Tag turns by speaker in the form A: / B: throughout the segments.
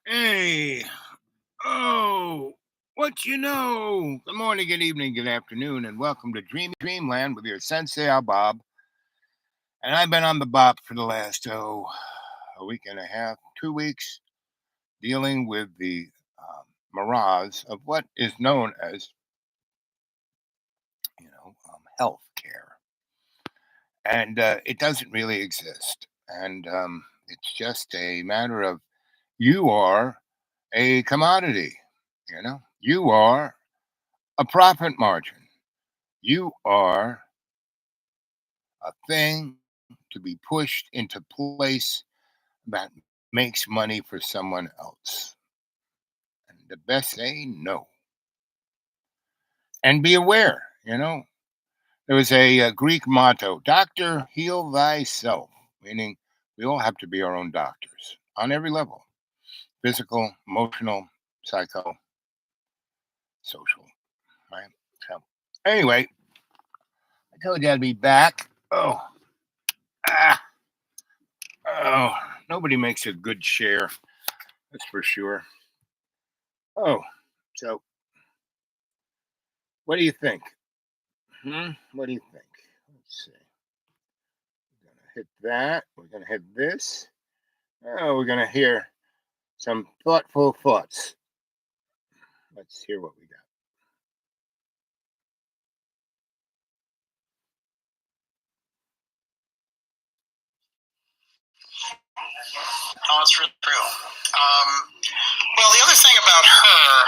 A: Hey, oh, what you know? Good morning, good evening, good afternoon, and welcome to Dreamland with your sensei, Al Bob. And I've been on the bop for the last, a week and a half, 2 weeks, dealing with the mirage of what is known as, health care. And it doesn't really exist. And it's just a matter of you are a commodity, you are a profit margin. You are a thing to be pushed into place that makes money for someone else. And the best say no. And be aware, there was a Greek motto, doctor, heal thyself, meaning we all have to be our own doctors on every level, physical, emotional, psycho, social, right? So, anyway, I told you I'd be back. Ah, oh, nobody makes a good share. That's for sure. Oh, so what do you think? What do you think? Let's see. We're gonna hit that. We're gonna hit this. Oh, we're gonna hear some thoughtful thoughts. Let's hear what we got.
B: Oh, it's really true. Well, the other thing about her,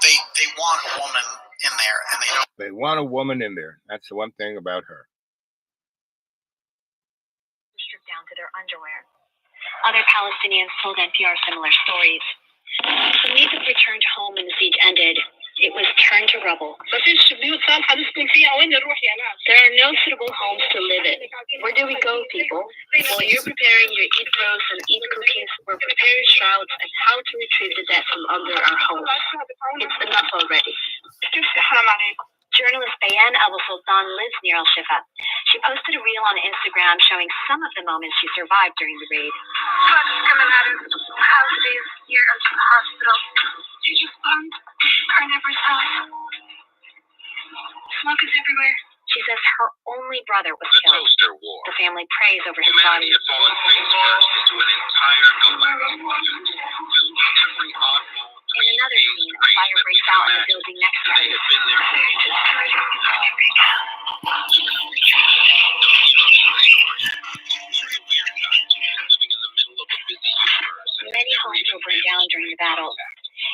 B: they want a woman in there, and they don't.
A: They want a woman in there. That's the one thing about her.
C: Stripped down to their underwear. Other Palestinians told NPR similar stories. When Nathan returned home and the siege ended, it was turned to rubble. There are no suitable homes to live in. Where do we go, people? While you're preparing your Eid roast and Eid cookies, we're preparing shrouds and how to retrieve the dead from under our homes. It's enough already. Journalist Bayan Abu Sultan lives near Al Shifa. She posted a reel on Instagram showing some of the moments she survived during the raid. Bullets coming out of houses near Al Shifa Hospital. They just bombed our neighbor's house. Smoke is everywhere. She says her only brother was killed.
B: Toaster war.
C: The family prays over his body.
B: Humanity had fallen face first into an entire galactic project filled with every oddball.
C: In another scene, a fire breaks out in the building next to
B: They
C: her.
B: have been there for ages.
C: Many homes were burned down during the battle.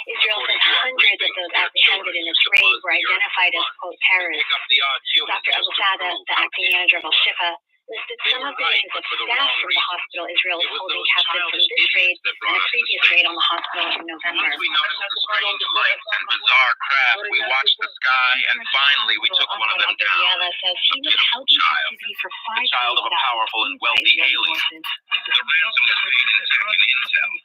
C: Israel says hundreds of those apprehended in its raid were identified as, quote, terrorists. Dr. Abu Sada, the acting manager of Al Shifa, listed some of the names of staff from the hospital Israel is holding captive from this raid and a previous raid on the hospital in November.
B: Once we noticed the strange lights and bizarre craft, we watched the sky, and finally we took one of them down.
C: Says he was held in captivity for 5
B: The child of a powerful and wealthy alien. The ransom was paid in second intel.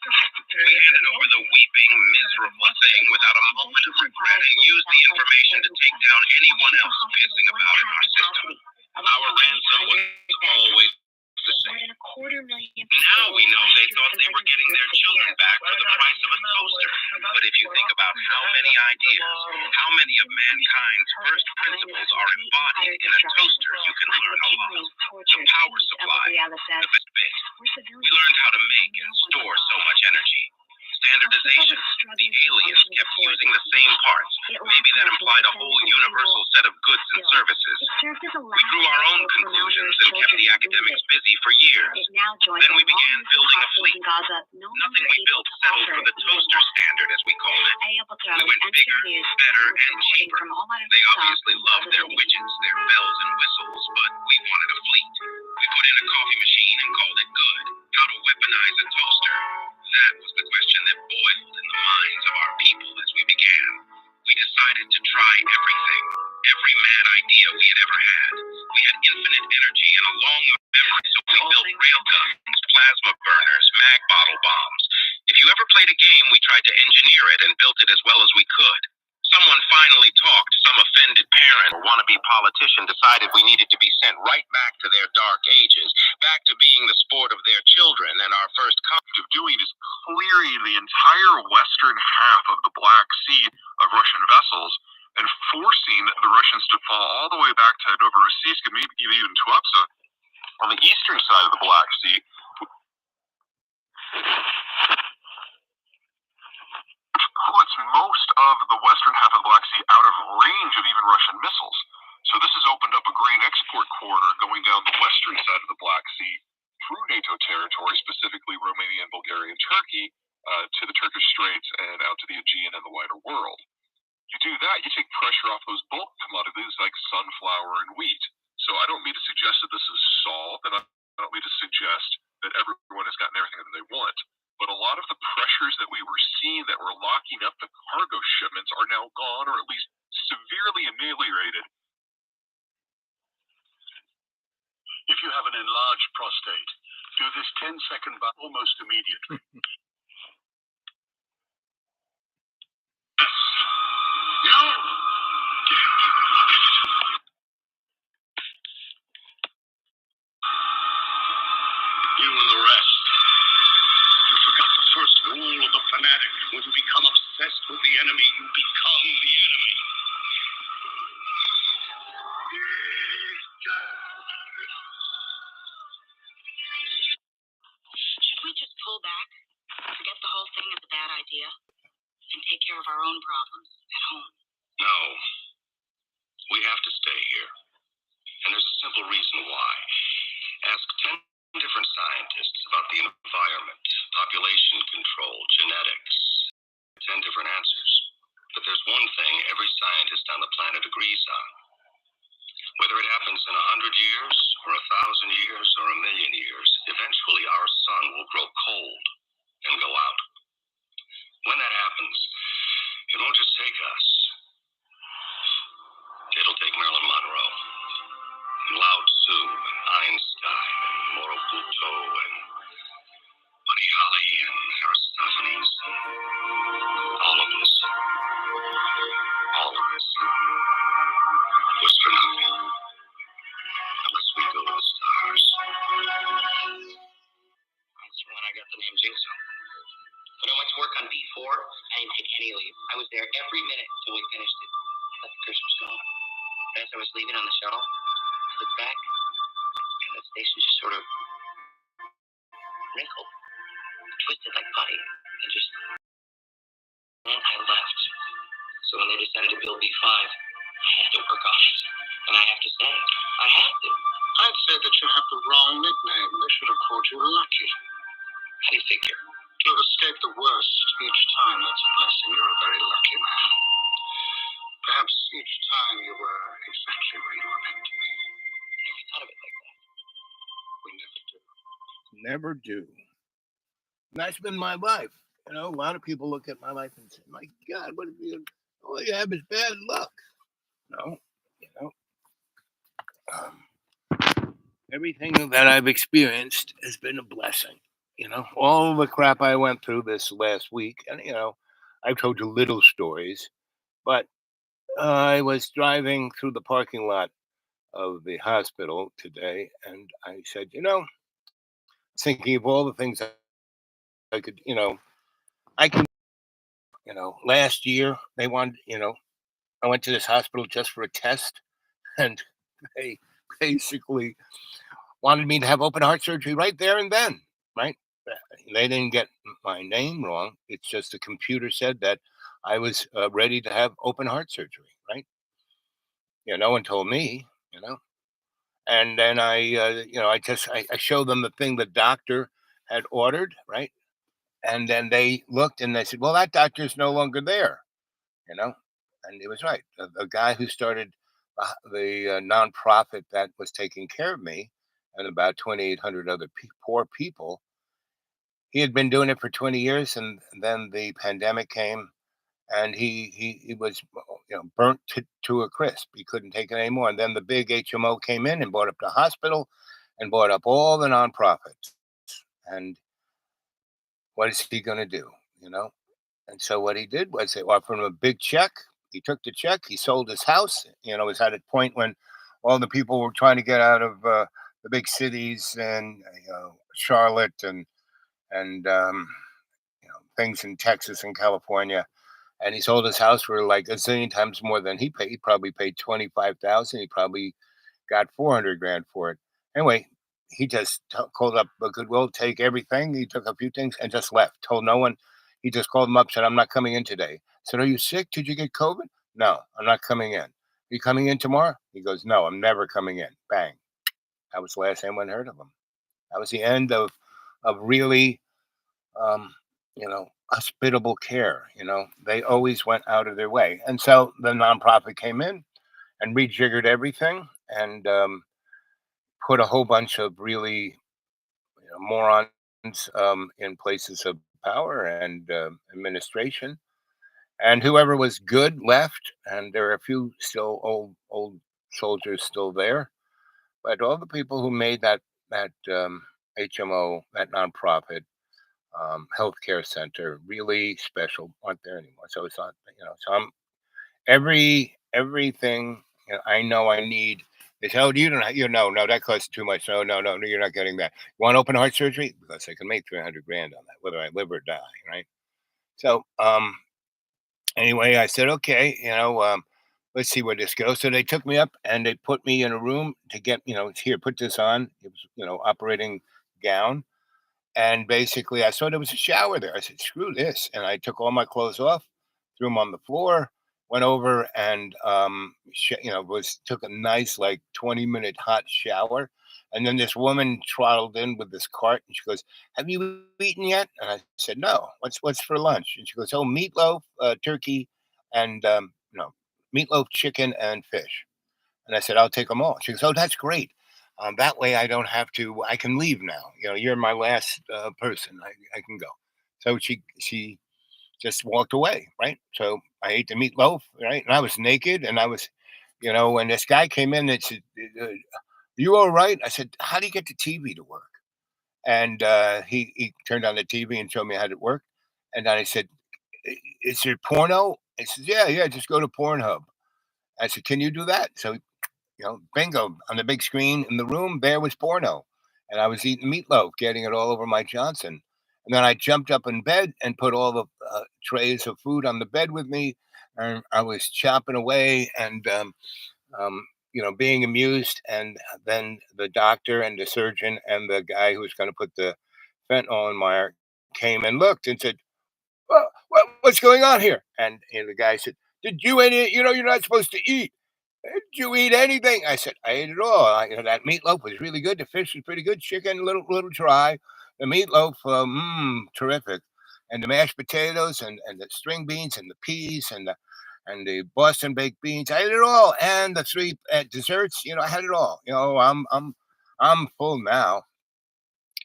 B: We handed over the weeping, miserable thing without a moment of regret and used the information to take down anyone else pissing about in our system. Our ransom was always the
C: More
B: same.
C: than $250,000.
B: Now we know they thought they were getting their children back for the price of a toaster. But if you think about how many ideas, how many of mankind's first principles are embodied in a toaster, you can learn a lot. The power supply, the best bit. We learned how to make and store so much energy. Standardization. The aliens kept using the same parts. Maybe that implied a whole universal set of goods and services. We drew our own conclusions and kept the academics busy for years. Then we began building a fleet. Nothing we built settled for the toaster standard, as we called it. We went bigger, better, and cheaper. They obviously loved their widgets, their bells and whistles, but we wanted a fleet. We put in a coffee machine and called it good. How to weaponize a toaster. That was the question that boiled in the minds of our people as we began. We decided to try everything, every mad idea we had ever had. We had infinite energy and a long memory, so we built railguns, plasma burners, mag bottle bombs. If you ever played a game, we tried to engineer it and built it as well as we could. Someone finally talked, some offended parent or wannabe politician decided we needed to be sent right back to their dark ages, back to being the sport of their children, and our first of doing is territory, specifically Romania and Bulgaria and Turkey, to the Turkish Straits and out to the Aegean and the wider world. You do that, you take pressure off those bulk commodities like sunflower and wheat. So I don't mean to suggest that this is solved, and I don't mean to suggest that everyone has gotten everything that they want. But a lot of the pressures that we were seeing that were locking up the cargo shipments are now gone, or at least severely ameliorated.
D: If you have an enlarged prostate, do this 10-second but almost immediately.
B: No!
D: You and the rest. You forgot the first rule of the fanatic. When you become obsessed with the enemy, you become the enemy.
C: Should we just pull back, forget the whole thing as a bad idea, and take care of our own problems at home?
D: No. We have to stay here. And there's a simple reason why. Ask 10 different scientists about the environment, population control, genetics. 10 different answers. But there's one thing every scientist on the planet agrees on. Whether it happens in 100 years, or 1,000 years, or 1,000,000 years, eventually our sun will grow cold and go out. When that happens, it won't just take us. It'll take Marilyn Monroe, and Lao Tzu, and Einstein, and Morobuto, and Buddy Holly, and Aristophanes. All of this was for nothing. Unless we go to the stars.
C: That's when I got the name Jinxo. When I went to work on B4, I didn't take any leave. I was there every minute until we finished it. I thought Chris was gone. But as I was leaving on the shuttle, I looked back, and the station just sort of wrinkled, twisted like putty, and just... Then I left. So when they decided to build B5, I had to work on it. And I have to say, I had to.
D: I'd say that you have the wrong nickname. They should have called you Lucky.
C: How do you figure?
D: To have escaped the worst each time, that's a blessing. You're a very lucky man. Perhaps each time you were exactly where you were meant to be.
C: I never thought of it like that.
D: We never do.
A: Never do. And that's been my life. You know, a lot of people look at my life and say, "My God, what have you? All you have is bad luck." No, you know, everything that I've experienced has been a blessing. You know, all the crap I went through this last week, and I've told you little stories, but I was driving through the parking lot of the hospital today, and I said, thinking of all the things I could, I can, last year they wanted, I went to this hospital just for a test, and they basically wanted me to have open heart surgery right there and then, right? They didn't get my name wrong. It's just the computer said that I was ready to have open heart surgery, right? No one told me, And then I showed them the thing the doctor had ordered, right? And then they looked and they said, "Well, that doctor's no longer there," you know. And it was right. The guy who started the nonprofit that was taking care of me and about 2,800 other poor people, he had been doing it for 20 years, and then the pandemic came, and he was burnt to a crisp. He couldn't take it anymore. And then the big HMO came in and bought up the hospital and bought up all the nonprofits. And what is he going to do? And so what he did was they offered him a big check. He took the check. He sold his house. It was at a point when all the people were trying to get out of the big cities and Charlotte and things in Texas and California. And he sold his house for like a zillion times more than he paid. He probably paid 25,000. He probably got 400 grand for it. Anyway, he just called up a Goodwill, take everything. He took a few things and just left. Told no one. He just called him up, said, "I'm not coming in today." Said, "Are you sick? Did you get COVID?" "No, I'm not coming in." "Are you coming in tomorrow?" He goes, "No, I'm never coming in." Bang. That was the last anyone heard of him. That was the end of of really, um, hospitable care. They always went out of their way. And so the nonprofit came in and rejiggered everything and put a whole bunch of really morons in places of power and administration. And whoever was good left, and there are a few still old soldiers still there. But all the people who made that HMO, that nonprofit healthcare center, really special, aren't there anymore. So it's not, So I'm everything I know I need. They say, "Oh, you don't, no, that costs too much. No, no, no, no, you're not getting that. You want open heart surgery because I can make 300 grand on that, whether I live or die, right?" So, anyway, I said, "Okay, let's see where this goes." So they took me up and they put me in a room to get, here, put this on. It was, operating gown. And basically, I saw there was a shower there. I said, "Screw this!" And I took all my clothes off, threw them on the floor, went over and was took a nice like 20-minute hot shower. And then this woman trottled in with this cart, and she goes, "Have you eaten yet?" And I said, "No. What's for lunch?" And she goes, "Oh, meatloaf, turkey, and meatloaf, chicken, and fish." And I said, "I'll take them all." She goes, "Oh, that's great. That way I don't have to, I can leave now. You're my last person. I can go." So she just walked away, right? So I ate the meatloaf, right? And I was naked and I was, when this guy came in and said, "You all right?" I said, "How do you get the TV to work?" And he turned on the TV and showed me how it worked. And then I said, "Is there porno?" He says, "Yeah, yeah, just go to Pornhub." I said, "Can you do that?" So bingo, on the big screen in the room, there was porno. And I was eating meatloaf, getting it all over my Johnson. And then I jumped up in bed and put all the trays of food on the bed with me. And I was chopping away and, being amused. And then the doctor and the surgeon and the guy who was going to put the fentanyl in my arm came and looked and said, "Well, what's going on here?" And the guy said, "Did you eat it? You're not supposed to eat. Did you eat anything?" I said, "I ate it all. That meatloaf was really good. The fish was pretty good. Chicken, a little dry. The meatloaf, terrific. And the mashed potatoes and the string beans and the peas and the Boston baked beans. I ate it all. And the three desserts. I had it all. I'm full now."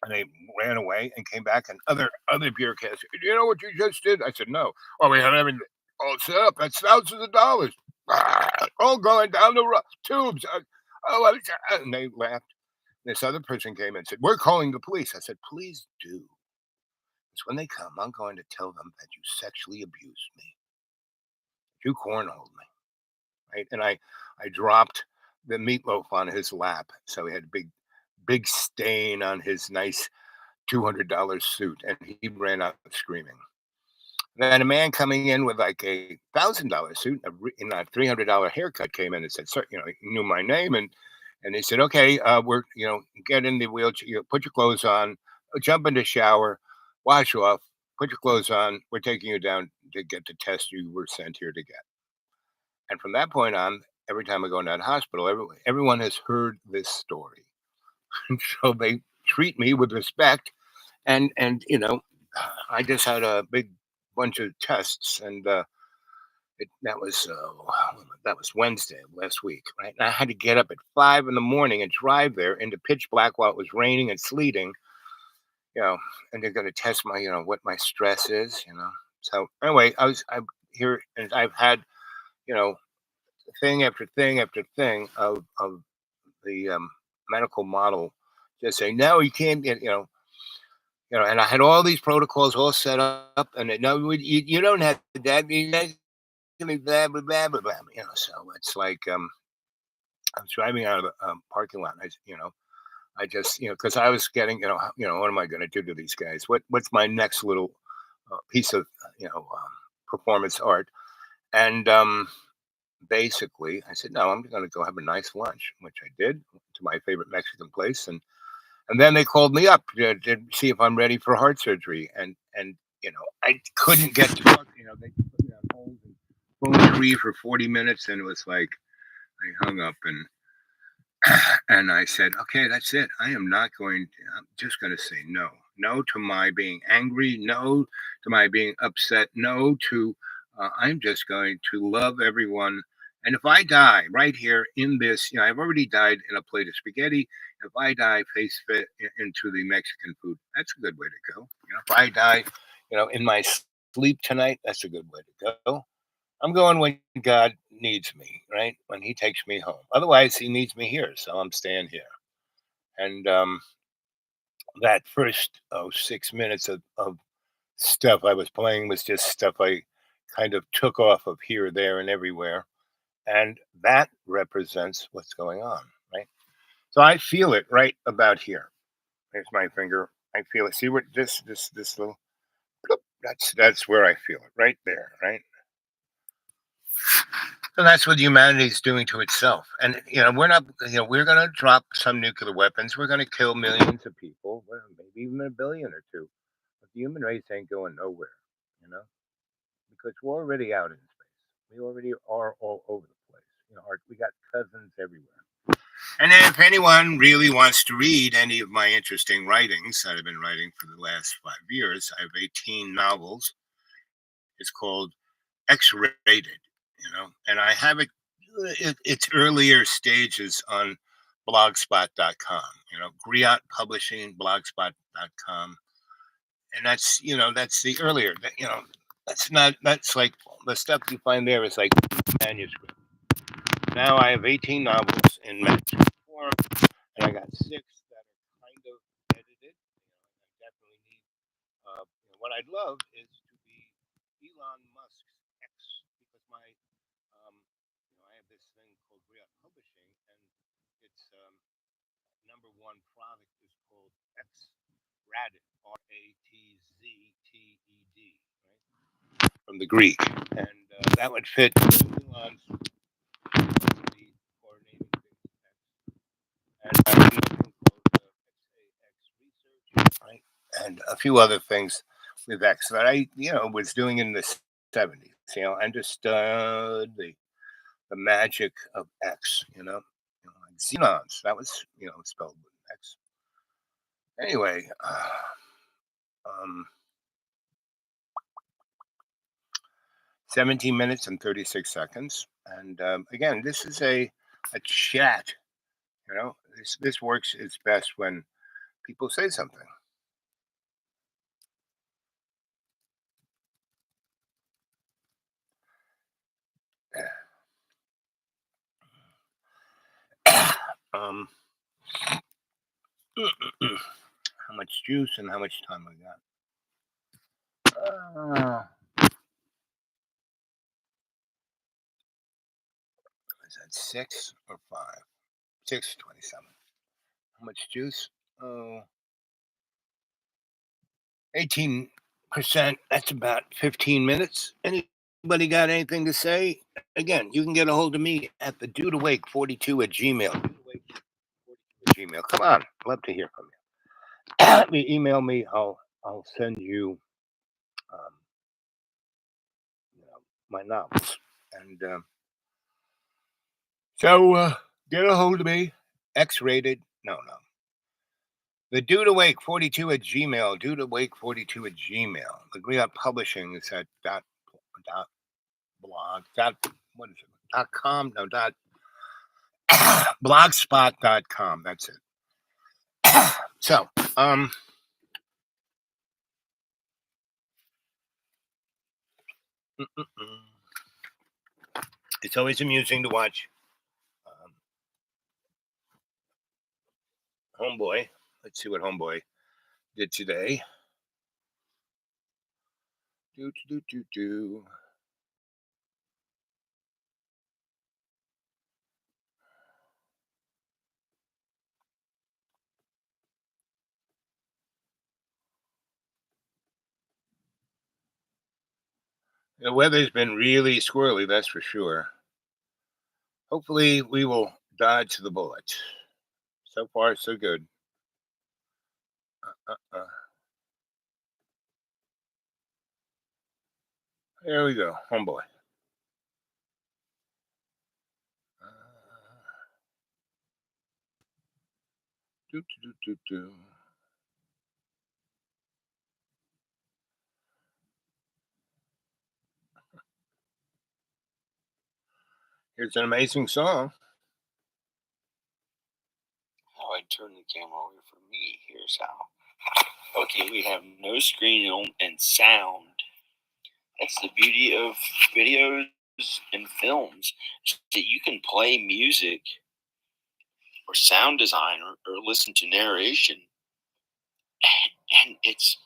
A: And they ran away and came back, and other bureaucrats said, "You know what you just did?" I said, "No." "Oh, we had everything all set up. That's thousands of dollars, all going down the tubes." And they laughed. This other person came and said, "We're calling the police." I said, "Please do. Because when they come, I'm going to tell them that you sexually abused me. You cornholed me." Right? And I dropped the meatloaf on his lap. So he had a big stain on his nice $200 suit, and he ran out screaming. Then a man coming in with like a $1,000 suit and a $300 haircut came in and said, "Sir, he knew my name." And they said, "Okay, we're, get in the wheelchair, put your clothes on, jump in the shower, wash off, put your clothes on. We're taking you down to get the test you were sent here to get." And from that point on, every time I go in that hospital, everyone has heard this story. And so they treat me with respect. And I just had a big bunch of tests, and that was Wednesday of last week, right? And I had to get up at 5 in the morning and drive there into pitch black while it was raining and sleeting, you know, and they're going to test my, what my stress is. So anyway, I'm here, and I've had, you know, thing after thing after thing of the medical model just saying, "No, you can't get," and I had all these protocols all set up, and no, you don't have that. Blah blah blah blah blah. So it's like I was driving out of the parking lot. And I just because I was getting what am I going to do to these guys? What's my next little piece of performance art? And basically, I said, "No, I'm going to go have a nice lunch," which I did to my favorite Mexican place, and then they called me up to see if I'm ready for heart surgery, and I couldn't get to talk. They put me on hold and phone free for 40 minutes, and it was like I hung up and I said, "Okay, that's it. I am not going. I'm just going to say no." No to my being angry. No to my being upset. No to I'm just going to love everyone. And if I die right here in this, I've already died in a plate of spaghetti. If I die face fit into the Mexican food, that's a good way to go. If I die, in my sleep tonight, that's a good way to go. I'm going when God needs me, right? When He takes me home. Otherwise, He needs me here, so I'm staying here. And that first 6 minutes of stuff I was playing was just stuff I kind of took off of here, there, and everywhere, and that represents what's going on, right? So I feel it right about here. There's my finger. I feel it. See what this little. Bloop, that's where I feel it right there, right? So that's what humanity is doing to itself. And we're not. We're going to drop some nuclear weapons. We're going to kill millions of people, well, maybe even a billion or two. But the human race ain't going nowhere, you know, because we're already out in space. We already are all over the place. We got cousins everywhere. And if anyone really wants to read any of my interesting writings that I've been writing for the last 5 years, I have 18 novels. It's called X-rated, and I have its earlier stages on blogspot.com, Griot Publishing, blogspot.com. And that's the earlier, that's like the stuff you find there is like manuscript. Now I have 18 novels in manuscript form, and I got 6 that are kind of edited. I definitely need. What I'd love is to be Elon Musk's X, because um, I have this thing called Griot Publishing, and its number one product is called X Rated, Ratzted, right, from the Greek, and that would fit Elon's the coordinating things and another thing called XAX Research, right, and a few other things with X that I was doing in the 70s. Understood the magic of X. Like xenons. That was spelled with X. Anyway, um, 17 minutes and 36 seconds, and again, this is a chat. This works its best when people say something. um, how much juice and how much time we got? Is that 6 or 5? 6:27. How much juice? Oh, 18%. That's about 15 minutes. Anybody got anything to say? Again, you can get a hold of me at the dudeawake42 at Gmail. Gmail. Come on. Love to hear from you. Email me. I'll send you, um, my novels. And so get a hold of me. X-rated. No. The Dude Awake 42 at Gmail. Dude Awake 42 at Gmail. The Griot Publishing is at dot blog dot what is it? .com. No, dot blogspot.com. That's it. So it's always amusing to watch Homeboy. Let's see what Homeboy did today. Do. The weather's been really squirrely, that's for sure. Hopefully, we will dodge the bullet. So far, so good. There we go, Homeboy. Uh, do. Here's an amazing song.
E: How I turn the camera over for me. Here's how. Okay, we have no screen and sound. That's the beauty of videos and films, that you can play music or sound design or listen to narration, and it's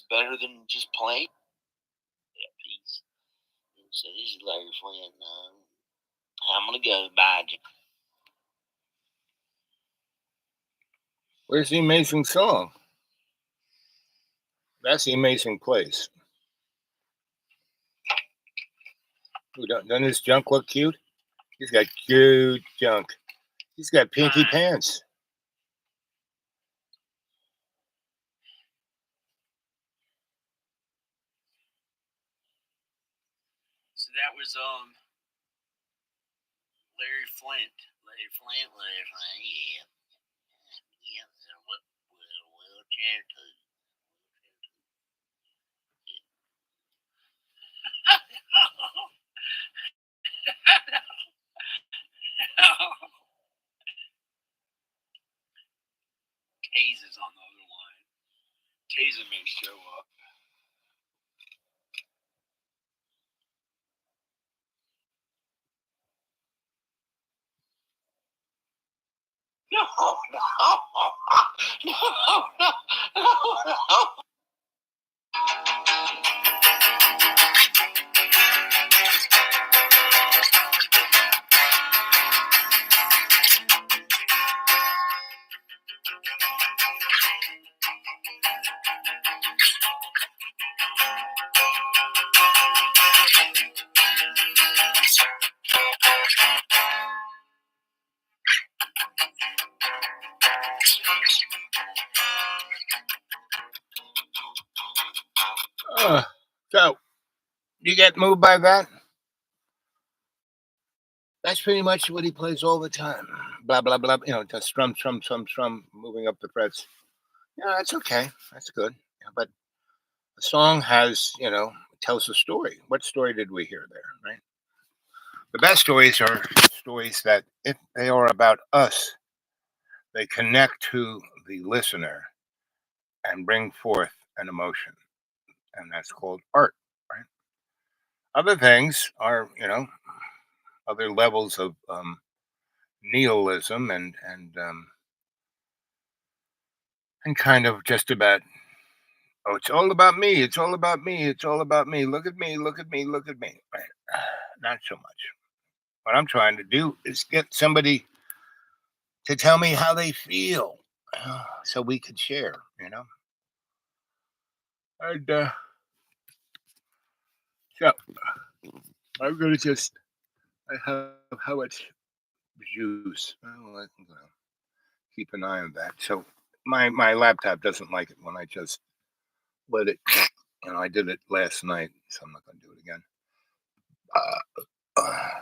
E: better than just playing that piece. So this is Larry Flynn. I'm gonna go. Bye.
A: Where's the amazing song? That's the amazing place. Ooh, doesn't his junk look cute? He's got cute junk. He's got pinky pants.
E: So that was Larry Flint. Larry Flint. Yeah. Yeah. What wheelchair too. Taze is on the other line. Taze may show up. No.
A: So, you get moved by that? That's pretty much what he plays all the time. Blah, blah, blah. Just strum, moving up the frets. Yeah, that's okay. That's good. Yeah, but the song has, tells a story. What story did we hear there, right? The best stories are stories that, if they are about us, they connect to the listener and bring forth an emotion. And that's called art, right? Other things are, other levels of nihilism and kind of just about, oh, it's all about me, it's all about me, it's all about me. Look at me, look at me, look at me. Right? Not so much. What I'm trying to do is get somebody to tell me how they feel, so we could share. And so I'm gonna just, I have how much juice. Well, I'm gonna keep an eye on that. So my laptop doesn't like it when I just let it. I did it last night, so I'm not gonna do it again. Uh,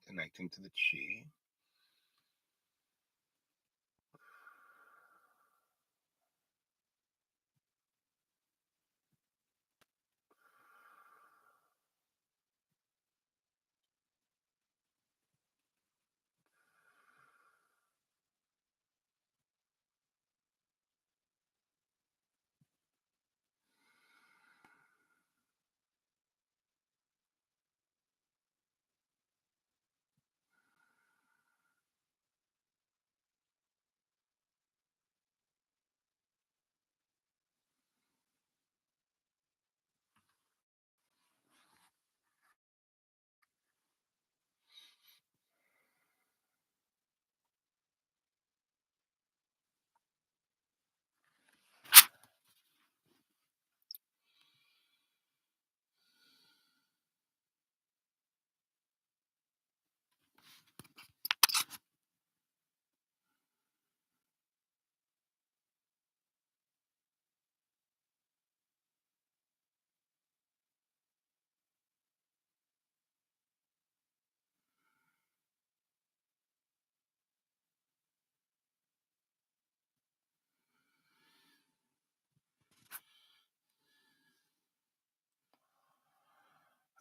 A: Connecting to the chi.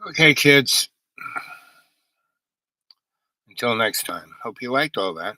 A: Okay, kids. Until next time. Hope you liked all that.